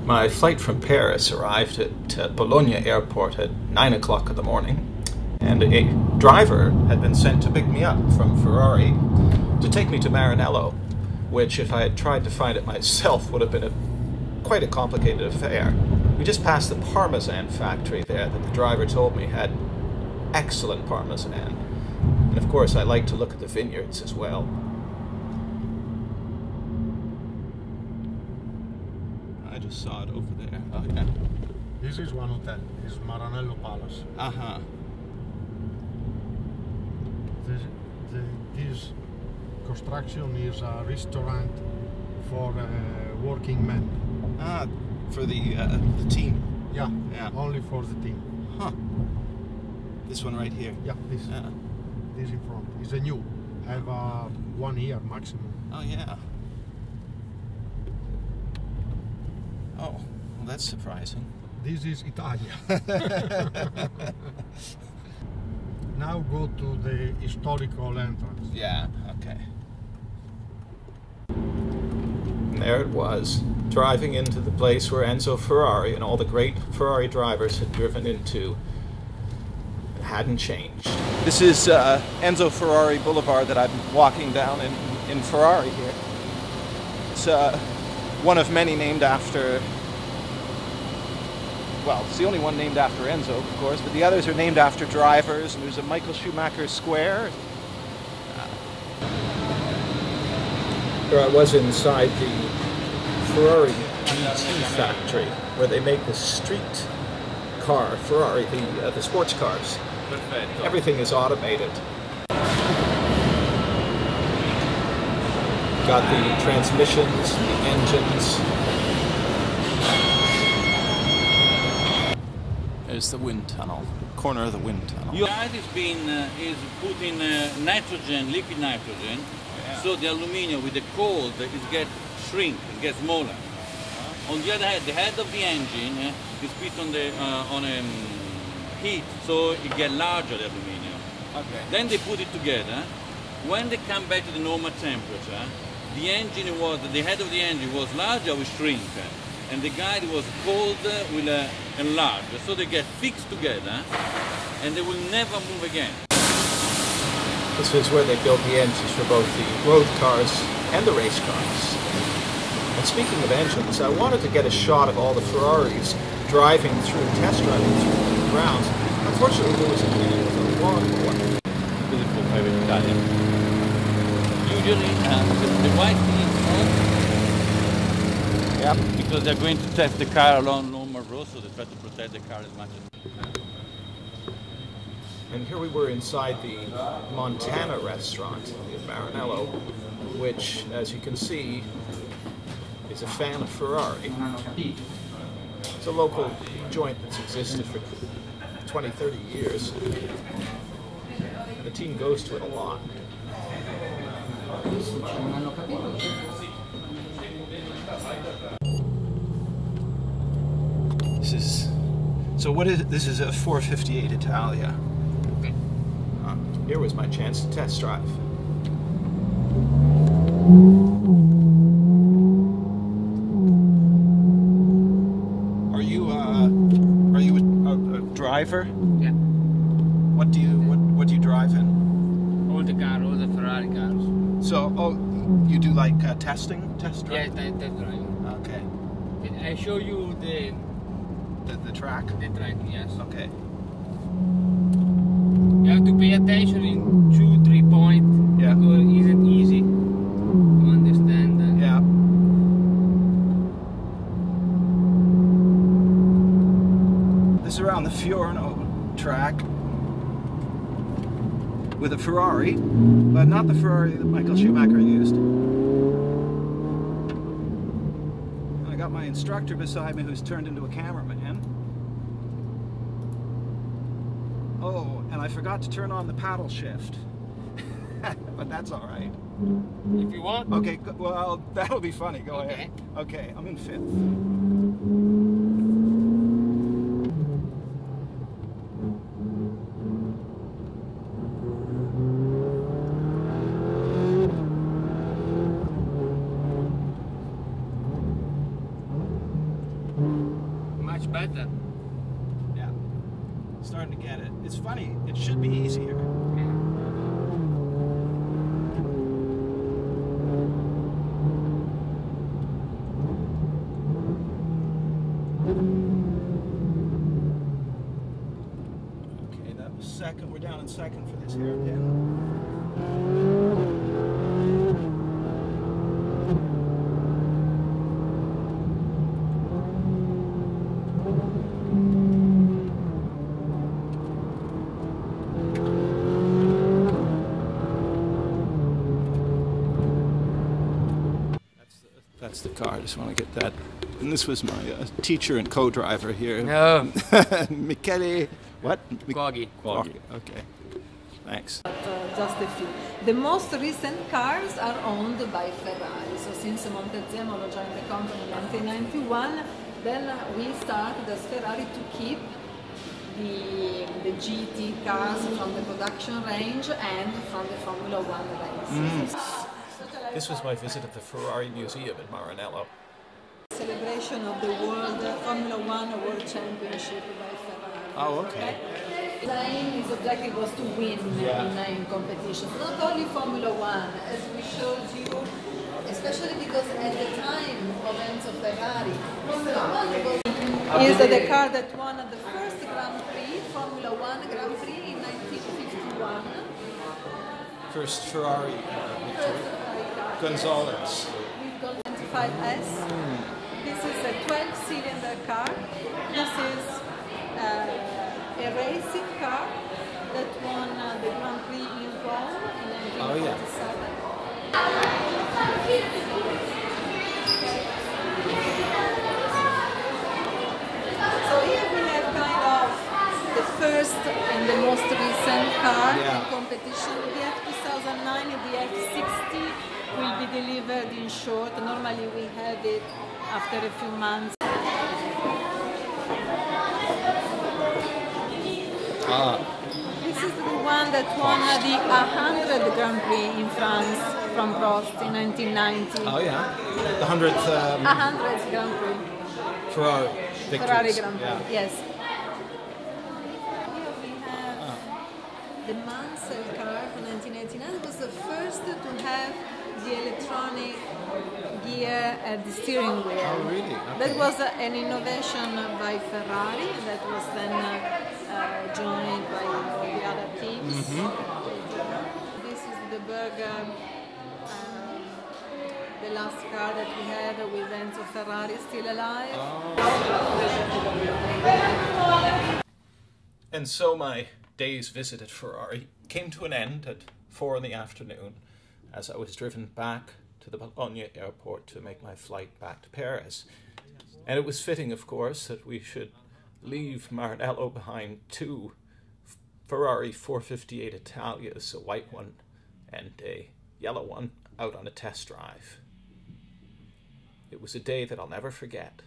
My flight from Paris arrived at Bologna airport at 9 o'clock in the morning, and a driver had been sent to pick me up from Ferrari to take me to Maranello, which, if I had tried to find it myself, would have been quite a complicated affair. We just passed the Parmesan factory there that the driver told me had excellent Parmesan. And of course, I like to look at the vineyards as well. I just saw it over there. Oh, yeah. This is one hotel. It's Maranello Palace. Uh-huh. This construction is a restaurant for working men. Ah, for the team. Yeah, Yeah. only for the team. Huh. This one right here. Yeah, this in front. It's a new. Have 1 year maximum. Oh, yeah. Oh, well, that's surprising. This is Italia. Now go to the historical entrance. Yeah, okay. And there it was, driving into the place where Enzo Ferrari and all the great Ferrari drivers had driven into. It hadn't changed. This is Enzo Ferrari Boulevard that I'm walking down in Ferrari here. It's one of many named after, well, it's the only one named after Enzo, of course, but the others are named after drivers, and there's a Michael Schumacher Square. Here I was inside the Ferrari Factory, where they make the street car, Ferrari, the sports cars. Perfetto. Everything is automated. Got the transmissions, the engines. There's the wind tunnel, corner of the wind tunnel. Your side is putting nitrogen, liquid nitrogen, so the aluminium with the cold it shrink, it gets smaller. On the other hand, the head of the engine is put on heat, so it gets larger, the aluminium. Okay. Then they put it together. When they come back to the normal temperature, the head of the engine was larger, will shrink, and the guide was cold, will enlarge. So they get fixed together, and they will never move again. This is where they built the engines for both the road cars and the race cars. And speaking of engines, I wanted to get a shot of all the Ferraris driving through, test driving through the grounds. Unfortunately, there was a long one. Beautiful private Italian. Usually, the white thing is on, because they're going to test the car along normal roads, so they try to protect the car as much as possible. And here we were inside the Montana restaurant in Maranello, which, as you can see, is a fan of Ferrari. It's a local joint that's existed for 20, 30 years. And the team goes to it a lot. This is a 458 Italia. Here was my chance to test drive. Are you a driver? Yeah. What do you drive in? All the cars, all the Ferrari cars. So, you do like test drive? Yeah, test driving. Okay. I show you the track? The track, yes. Okay. You have to pay attention in 2-3 points. Yeah. Because it isn't easy to understand. Yeah. This is around the Fiorno track with a Ferrari, but not the Ferrari that Michael Schumacher used. I got my instructor beside me who's turned into a cameraman. Oh, and I forgot to turn on the paddle shift. But that's all right. If you want. Okay, well, that'll be funny. Go Okay. ahead. Okay, I'm in fifth. much better. Yeah. Starting to get it. It's funny, it should be easier. Okay, that was second. We're down in second for this hairpin. That's the car. I just want to get that. And this was my teacher and co-driver here. No. Michele. What? Quaggy. Okay. Thanks. Just a few. The most recent cars are owned by Ferrari. So since Montezemolo joined the company in 1991, then we started as Ferrari to keep the GT cars from the production range and from the Formula One race. This was my visit at the Ferrari Museum in Maranello. Celebration of the Formula One World Championship by Ferrari. Oh, okay. His objective was to win in competitions, not only Formula One, as we showed you, especially because at the time of Enzo Ferrari, is the car that won the first Grand Prix, Formula One Grand Prix in 1951. First Ferrari Gonzalez. We've got 25S. This is a 12-cylinder car. This is a racing car that won the Grand Prix in Rome in 1947. So here we have kind of the first and the most recent car in competition. The F2009 and the F60 will be delivered in short. Normally we have it after a few months. This is the one that won the 100 Grand Prix in France from Prost in 1990. Oh yeah, the 100th 100th Grand Prix. Ferrari victories. Ferrari Grand Prix, yes. Here we have the Mansell car from 1989. It was the first to have the electronic gear at the steering wheel. Oh really? Okay. That was an innovation by Ferrari that was then joined by all the other teams. This is the Burger, the last car that we had with Enzo Ferrari still alive. And so my day's visit at Ferrari came to an end at 4 in the afternoon as I was driven back to the Bologna airport to make my flight back to Paris. And it was fitting, of course, that we should leave Maranello behind 2 Ferrari 458 Italias, a white one and a yellow one, out on a test drive. It was a day that I'll never forget.